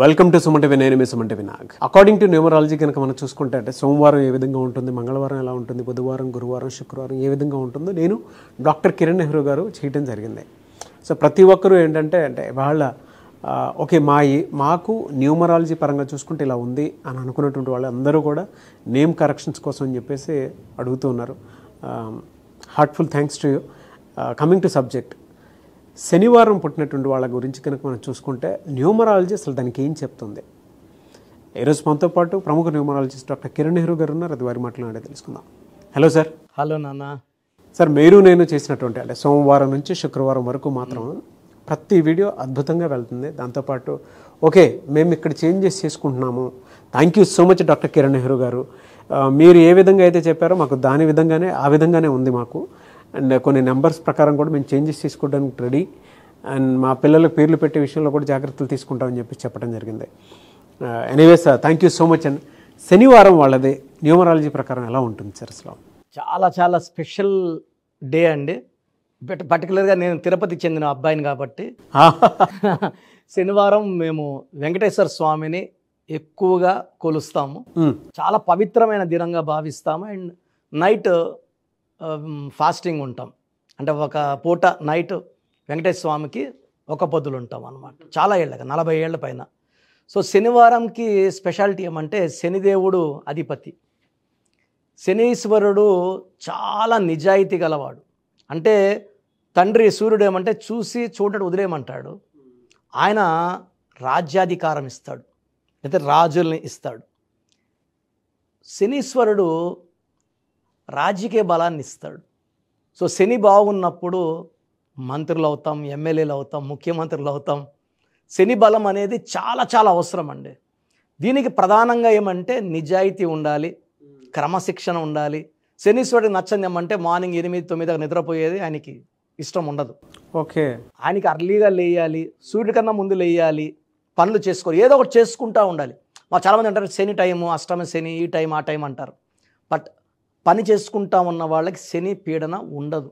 Welcome to Suman TV. నేను మీ Suman TV Nag. According to numerology కనుక మనం చూసుకుంటే అంటే సోమవారం ఏ విధంగా ఉంటుంది, మంగళవారం ఎలా ఉంటుంది, బుధవారం, గురువారం, శుక్రవారం ఏ విధంగా ఉంటుందో నేను డాక్టర్ కిరణ్ నెహ్రూ గారు చేయడం జరిగింది. సో ప్రతి ఒక్కరూ ఏంటంటే వాళ్ళ ఓకే మాకు న్యూమరాలజీ పరంగా చూసుకుంటే ఇలా ఉంది అని అనుకున్నటువంటి వాళ్ళందరూ కూడా నేమ్ కరెక్షన్స్ కోసం అని చెప్పేసి అడుగుతూ ఉన్నారు. Heartful thanks to you. Coming to subject, శనివారం పుట్టినటువంటి వాళ్ళ గురించి కనుక మనం చూసుకుంటే న్యూమరాలజీ అసలు దానికి ఏం చెప్తుంది? ఈరోజు మనతో పాటు ప్రముఖ న్యూమరాలజిస్ట్ డాక్టర్ కిరణ్ నెహ్రూ గారు ఉన్నారు. అది వారి మాట్లాడే తెలుసుకుందాం. Hello sir. హలో నాన్న. సార్, మీరు నేను చేసినటువంటి అంటే సోమవారం నుంచి శుక్రవారం వరకు మాత్రం ప్రతి వీడియో అద్భుతంగా వెళ్తుంది. దాంతోపాటు ఓకే మేము ఇక్కడ చేంజెస్ చేసుకుంటున్నాము. Thank you so much doctor Kiran Nehru గారు. మీరు ఏ విధంగా అయితే చెప్పారో మాకు దాని విధంగానే ఆ విధంగానే ఉంది మాకు. అండ్ కొన్ని నెంబర్స్ ప్రకారం కూడా మేము చేంజెస్ తీసుకోవడానికి రెడీ. అండ్ మా పిల్లలకు పేర్లు పెట్టే విషయంలో కూడా జాగ్రత్తలు తీసుకుంటామని చెప్పి చెప్పడం జరిగింది. Anyways thank you so much. And శనివారం వాళ్ళది న్యూమరాలజీ ప్రకారం ఎలా ఉంటుంది సార్? అసలు చాలా చాలా స్పెషల్ డే అండి. పర్టికులర్గా నేను తిరుపతికి చెందిన అబ్బాయిని కాబట్టి శనివారం మేము వెంకటేశ్వర స్వామిని ఎక్కువగా కొలుస్తాము. చాలా పవిత్రమైన దినంగా భావిస్తాము. అండ్ నైట్ ఫాస్టింగ్ ఉంటాం. అంటే ఒక పూట నైట్ వెంకటేశ్వర స్వామికి ఒక పొద్దులు ఉంటాం అన్నమాట. చాలా ఏళ్ళగా 40 ఏళ్ల పైన. సో శనివారంకి స్పెషాలిటీ ఏమంటే శనిదేవుడు అధిపతి. శనీశ్వరుడు చాలా నిజాయితీ గలవాడు. అంటే తండ్రి సూర్యుడు ఏమంటే చూసి చూడటం వదిలేయమంటాడు. ఆయన రాజ్యాధికారం ఇస్తాడు, అయితే రాజుల్ని ఇస్తాడు. శనీశ్వరుడు రాజకీయ బలాన్ని ఇస్తాడు. సో శని బాగున్నప్పుడు మంత్రులు అవుతాం, ఎమ్మెల్యేలు అవుతాం, ముఖ్యమంత్రులు అవుతాం. శని బలం అనేది చాలా చాలా అవసరం అండి. దీనికి ప్రధానంగా ఏమంటే నిజాయితీ ఉండాలి, క్రమశిక్షణ ఉండాలి. శనీశ్వరుడికి నచ్చని ఏమంటే మార్నింగ్ 8-9 నిద్రపోయేది ఆయనకి ఇష్టం ఉండదు. ఓకే, ఆయనకి అర్లీగా లేయాలి, సూర్యుడి కన్నా ముందు లేయాలి, పనులు చేసుకోవాలి, ఏదో ఒకటి చేసుకుంటూ ఉండాలి. మా చాలామంది అంటారు శని టైము, అష్టమ శని, ఈ టైం ఆ టైం అంటారు. బట్ పని చేసుకుంటా ఉన్న వాళ్ళకి శని పీడన ఉండదు.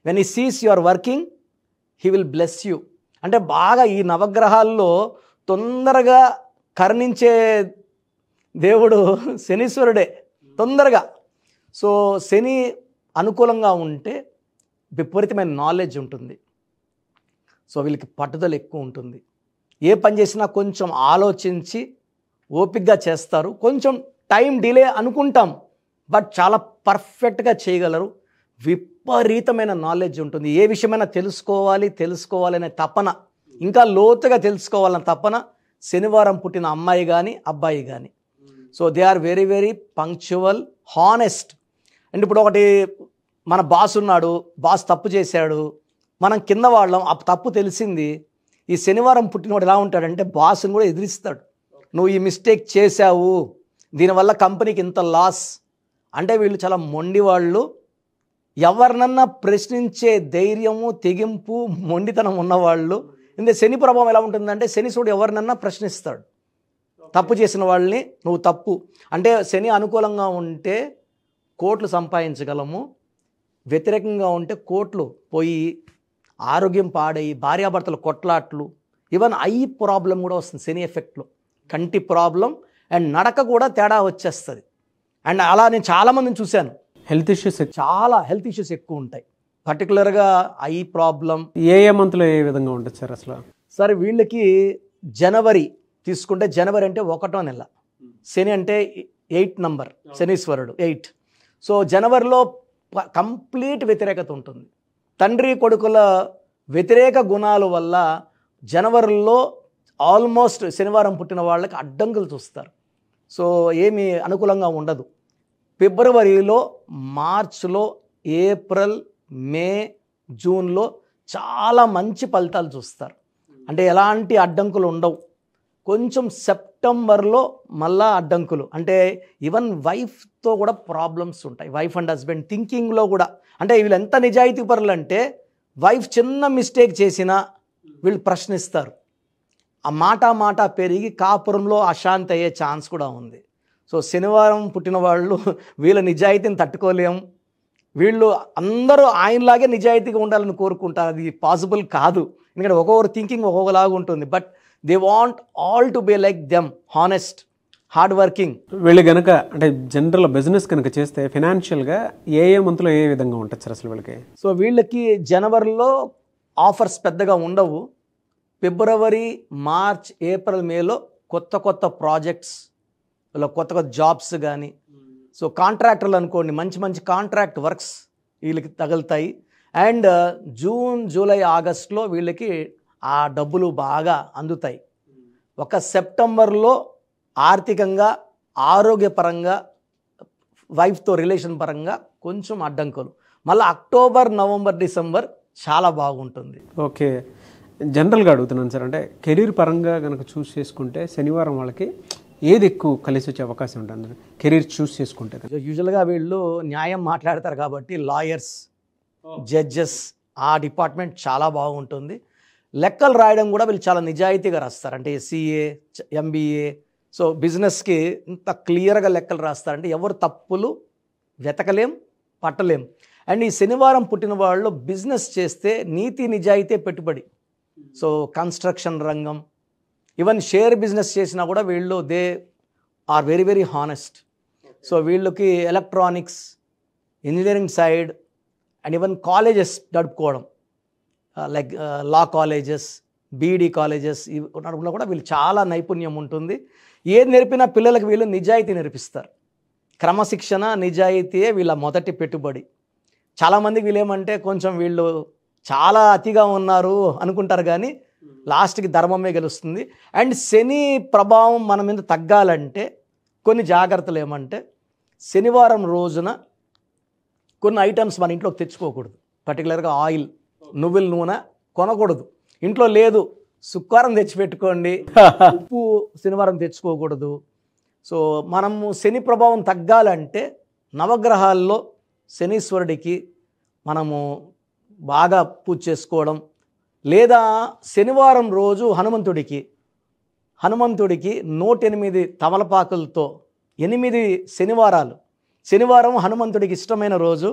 When he sees you are working he will bless you. అంటే బాగా ఈ నవగ్రహాల్లో తొందరగా కరుణించే దేవుడు శనీశ్వరుడే తొందరగా. సో శని అనుకూలంగా ఉంటే విపరీతమైన నాలెడ్జ్ ఉంటుంది. సో వీళ్ళకి పట్టుదల ఎక్కువ ఉంటుంది. ఏ పని చేసినా కొంచెం ఆలోచించి ఓపికగా చేస్తారు. కొంచెం టైం డిలే అనుకుంటాం, బట్ చాలా పర్ఫెక్ట్గా చేయగలరు. విపరీతమైన నాలెడ్జ్ ఉంటుంది. ఏ విషయమైనా తెలుసుకోవాలనే తపన, ఇంకా లోతుగా తెలుసుకోవాలనే తపన శనివారం పుట్టిన అమ్మాయి కానీ అబ్బాయి కానీ. So they are very very punctual, honest. And ఇప్పుడు ఒకటి, మన బాస్ ఉన్నాడు, బాస్ తప్పు చేశాడు, మనం కింద వాళ్ళం, ఆ తప్పు తెలిసింది. ఈ శనివారం పుట్టినవాడు ఎలా ఉంటాడంటే బాస్ని కూడా ఎదిరిస్తాడు. నువ్వు ఈ మిస్టేక్ చేశావు, దీనివల్ల కంపెనీకి ఇంత లాస్. అంటే వీళ్ళు చాలా మొండి వాళ్ళు. ఎవరినన్నా ప్రశ్నించే ధైర్యము, తెగింపు, మొండితనం ఉన్నవాళ్ళు. ఇందులో శని ప్రభావం ఎలా ఉంటుందంటే శనీశ్వరుడు ఎవరినన్నా ప్రశ్నిస్తాడు. తప్పు చేసిన వాళ్ళని నువ్వు తప్పు అంటే, శని అనుకూలంగా ఉంటే కోట్లు సంపాదించగలము, వ్యతిరేకంగా ఉంటే కోట్లు పోయి ఆరోగ్యం పాడయి భార్యాభర్తలు కొట్లాట్లు, ఈవెన్ ఐ ప్రాబ్లం కూడా వస్తుంది శని ఎఫెక్ట్లో. కంటి ప్రాబ్లం అండ్ నడక కూడా తేడా వచ్చేస్తుంది. అండ్ అలా నేను చాలామందిని చూశాను. హెల్త్ ఇష్యూస్ ఎక్కువ ఉంటాయి. పర్టికులర్గా ఐ ప్రాబ్లం. ఏ మంత్లో ఏ విధంగా ఉంటుంది సార్? అసలు సరే, వీళ్ళకి జనవరి తీసుకుంటే, జనవరి అంటే 1వ నెల, శని అంటే 8 నంబర్, శనీశ్వరుడు 8. సో జనవరిలో కంప్లీట్ వ్యతిరేకత ఉంటుంది. తండ్రి కొడుకుల వ్యతిరేక గుణాల వల్ల జనవరిలో ఆల్మోస్ట్ శనివారం పుట్టిన వాళ్ళకి అడ్డంకులు చూస్తారు. సో ఏమీ అనుకూలంగా ఉండదు. ఫిబ్రవరిలో, మార్చ్లో, ఏప్రిల్, మే, జూన్లో చాలా మంచి ఫలితాలు చూస్తారు. అంటే ఎలాంటి అడ్డంకులు ఉండవు. కొంచెం సెప్టెంబర్లో మళ్ళా అడ్డంకులు. అంటే ఈవెన్ వైఫ్తో కూడా ప్రాబ్లమ్స్ ఉంటాయి. వైఫ్ అండ్ హస్బెండ్ థింకింగ్లో కూడా. అంటే వీళ్ళు ఎంత నిజాయితీ పరులు అంటే వైఫ్ చిన్న మిస్టేక్ చేసినా వీళ్ళు ప్రశ్నిస్తారు. ఆ మాట పెరిగి కాపురంలో అశాంతి అయ్యే ఛాన్స్ కూడా ఉంది. సో శనివారం పుట్టిన వాళ్ళు వీళ్ళ నిజాయితీని తట్టుకోలేం. వీళ్ళు అందరూ ఆయనలాగే నిజాయితీగా ఉండాలని కోరుకుంటారు. అది పాసిబుల్ కాదు, ఎందుకంటే ఒక్కొక్కరు థింకింగ్ ఒక్కొక్కలాగా ఉంటుంది. But they want all to be like them, honest, hard working. వీళ్ళు కనుక అంటే జనరల్ బిజినెస్ కనుక చేస్తే ఫినాన్షియల్గా ఏ మంత్లో ఏ విధంగా ఉంటుంది సార్ అసలు వీళ్ళకి? సో వీళ్ళకి జనవరిలో ఆఫర్స్ పెద్దగా ఉండవు. ఫిబ్రవరి, మార్చ్, ఏప్రిల్, మేలో కొత్త కొత్త ప్రాజెక్ట్స్, కొత్త కొత్త జాబ్స్ కానీ, సో కాంట్రాక్టర్లు అనుకోండి, మంచి మంచి కాంట్రాక్ట్ వర్క్స్ వీళ్ళకి తగులుతాయి. అండ్ జూన్, జూలై, ఆగస్ట్లో వీళ్ళకి ఆ డబ్బులు బాగా అందుతాయి. ఒక సెప్టెంబర్లో ఆర్థికంగా, ఆరోగ్యపరంగా, వైఫ్తో రిలేషన్ పరంగా కొంచెం అడ్డంకులు. మళ్ళీ అక్టోబర్, నవంబర్, డిసెంబర్ చాలా బాగుంటుంది. ఓకే, జనరల్గా అడుగుతున్నాను సార్, అంటే కెరీర్ పరంగా కనుక చూస్ చేసుకుంటే శనివారం వాళ్ళకి ఏది ఎక్కువ కలిసి వచ్చే అవకాశం ఉంటుంది కెరీర్ చూస్ చేసుకుంటే? యూజువల్గా వీళ్ళు న్యాయం మాట్లాడతారు కాబట్టి లాయర్స్, జడ్జెస్, ఆ డిపార్ట్మెంట్ చాలా బాగుంటుంది. లెక్కలు రాయడం కూడా వీళ్ళు చాలా నిజాయితీగా రాస్తారు. అంటే CA, MBA, సో బిజినెస్కి ఇంత క్లియర్గా లెక్కలు రాస్తారంటే ఎవరు తప్పులు వెతకలేం, పట్టలేం. అండ్ ఈ శనివారం పుట్టిన వాళ్ళు బిజినెస్ చేస్తే నీతి నిజాయితీ పెట్టుబడి. సో కన్స్ట్రక్షన్ రంగం, ఈవెన్ షేర్ బిజినెస్ చేసినా కూడా వీళ్ళు they are very very honest. So వీళ్ళకి electronics, engineering side and even colleges నడుపుకోవడం, like law colleges, BEd colleges నడుపులో కూడా వీళ్ళు చాలా నైపుణ్యం ఉంటుంది. ఏది నేర్పినా పిల్లలకు వీళ్ళు నిజాయితీ నేర్పిస్తారు. క్రమశిక్షణ, నిజాయితీయే వీళ్ళ మొదటి పెట్టుబడి. చాలామందికి వీళ్ళేమంటే కొంచెం వీళ్ళు చాలా అతిగా ఉన్నారు అనుకుంటారు, కానీ లాస్ట్కి ధర్మమే గెలుస్తుంది. అండ్ శని ప్రభావం మన మీద తగ్గాలంటే కొన్ని జాగ్రత్తలు ఏమంటే, శనివారం రోజున కొన్ని ఐటమ్స్ మన ఇంట్లోకి తెచ్చుకోకూడదు. పర్టికులర్గా ఆయిల్, నువ్వుల నూనె కొనకూడదు. ఇంట్లో లేదు, శుక్రవారం తెచ్చిపెట్టుకోండి. ఉప్పు శనివారం తెచ్చుకోకూడదు. సో మనము శని ప్రభావం తగ్గాలంటే నవగ్రహాల్లో శనీశ్వరుడికి మనము బాగా పూజ చేసుకోవడం, లేదా శనివారం రోజు హనుమంతుడికి 108 తమలపాకులతో 8 శనివారం హనుమంతుడికి ఇష్టమైన రోజు.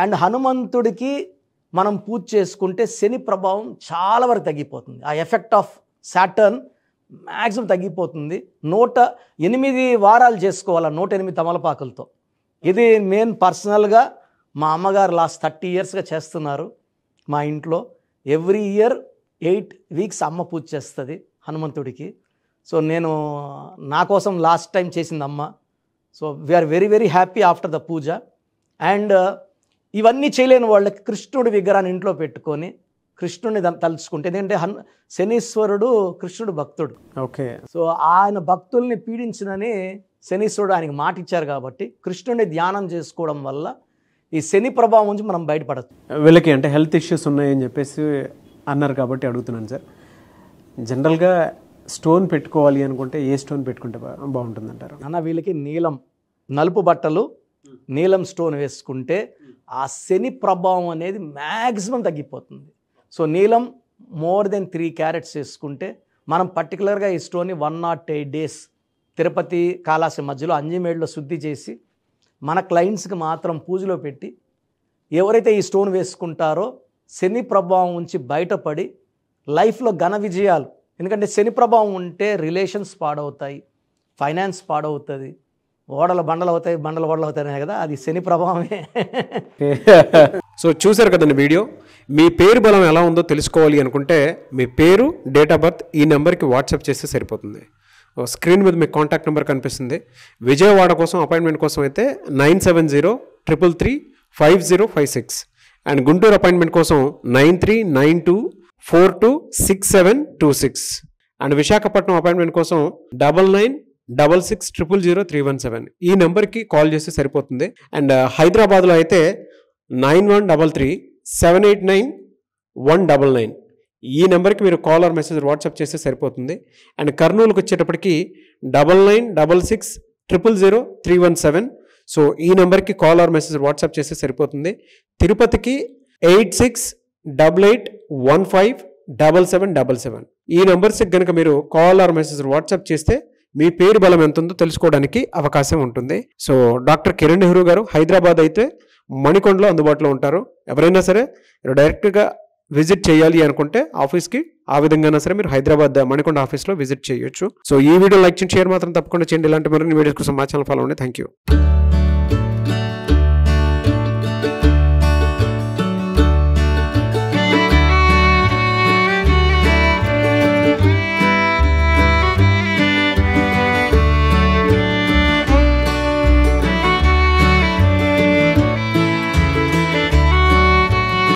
అండ్ హనుమంతుడికి మనం పూజ చేసుకుంటే శని ప్రభావం చాలా వరకు తగ్గిపోతుంది. ఆ ఎఫెక్ట్ ఆఫ్ సాటర్న్ మ్యాక్సిమం తగ్గిపోతుంది. 108 వారాలు చేసుకోవాలి 108 తమలపాకులతో. ఇది మెయిన్ పర్సనల్గా మా అమ్మగారు లాస్ట్ 30 yearsగా చేస్తున్నారు మా ఇంట్లో. ఎవ్రీ ఇయర్ 8 weeks అమ్మ పూజ చేస్తుంది హనుమంతుడికి. సో నేను నా కోసం లాస్ట్ టైం చేసింది అమ్మ. So we are very very happy after the puja. And ఇవన్నీ చేయలేని వాళ్ళకి కృష్ణుడి విగ్రహాన్ని ఇంట్లో పెట్టుకొని కృష్ణుడిని తలుచుకుంటే, ఎందుకంటే శనీశ్వరుడు కృష్ణుడు భక్తుడు. ఓకే, సో ఆయన భక్తుల్ని పీడించినని శనీశ్వరుడు ఆయనకి మాట ఇచ్చారు కాబట్టి కృష్ణుడిని ధ్యానం చేసుకోవడం వల్ల ఈ శని ప్రభావం నుంచి మనం బయటపడచ్చు. వీళ్ళకి అంటే హెల్త్ ఇష్యూస్ ఉన్నాయని చెప్పేసి అన్నారు కాబట్టి అడుగుతున్నాను సార్. జనరల్గా స్టోన్ పెట్టుకోవాలి అనుకుంటే ఏ స్టోన్ పెట్టుకుంటే బాగుంటుంది అంటారు? అన్న వీళ్ళకి నీలం, నలుపు బట్టలు, నీలం స్టోన్ వేసుకుంటే ఆ శని ప్రభావం అనేది మ్యాక్సిమం తగ్గిపోతుంది. సో నీలం మోర్ దెన్ 3 carats వేసుకుంటే మనం పర్టికులర్గా ఈ స్టోన్ని 108 days తిరుపతి కాళాసి మధ్యలో అంజిమేడ్లో శుద్ధి చేసి మన క్లయింట్స్కి మాత్రం పూజలో పెట్టి ఎవరైతే ఈ స్టోన్ వేసుకుంటారో శని ప్రభావం నుంచి బయటపడి లైఫ్లో ఘన విజయాలు. ఎందుకంటే శని ప్రభావం ఉంటే రిలేషన్స్ పాడవుతాయి, ఫైనాన్స్ పాడవుతుంది, ఓడలు బండలు అవుతాయి, బండలు ఓడలు అవుతాయి కదా, అది శని ప్రభావమే. సో చూసారు కదండి వీడియో. మీ పేరు బలం ఎలా ఉందో తెలుసుకోవాలి అనుకుంటే మీ పేరు, డేట్ ఆఫ్ బర్త్ ఈ నెంబర్కి వాట్సాప్ చేస్తే సరిపోతుంది. స్క్రీన్ మీద మీకు కాంటాక్ట్ నెంబర్ కనిపిస్తుంది. విజయవాడ కోసం అపాయింట్మెంట్ కోసం అయితే 9703335056 అండ్ గుంటూరు అపాయింట్మెంట్ కోసం 9392426726 అండ్ విశాఖపట్నం అపాయింట్మెంట్ కోసం 9966000317 ఈ నెంబర్కి కాల్ చేస్తే సరిపోతుంది. అండ్ హైదరాబాద్లో అయితే 9133789199 ఈ నెంబర్కి మీరు కాల్ ఆర్ మెసేజ్ వాట్సాప్ చేస్తే సరిపోతుంది. అండ్ కర్నూలుకి వచ్చేటప్పటికి 9966000317 సో ఈ నెంబర్కి కాల్ ఆర్ మెసేజ్ వాట్సాప్ చేస్తే సరిపోతుంది. తిరుపతికి 8688157777 ఈ నెంబర్స్కి కనుక మీరు కాల్ ఆర్ మెసేజ్ వాట్సాప్ చేస్తే మీ పేరు బలం ఎంత ఉందో తెలుసుకోవడానికి అవకాశం ఉంటుంది. సో డాక్టర్ కిరణ్ నెహ్రూ గారు హైదరాబాద్ అయితే మణికొండలో అందుబాటులో ఉంటారు. ఎవరైనా సరే డైరెక్ట్గా విజిట్ చేయాలి అనుకుంటే ఆఫీస్కి ఆ విధంగా సరే మీరు హైదరాబాద్ మణికొండ ఆఫీస్లో విజిట్ చేయొచ్చు. సో ఈ వీడియో లైక్ చేయండి, షేర్ మాత్రం తప్పకుండా చేయండి. ఇలాంటి మరిన్ని వీడియోస్ కోసం మా ఛానల్ ఫాలో అవ్వండి. Thank you.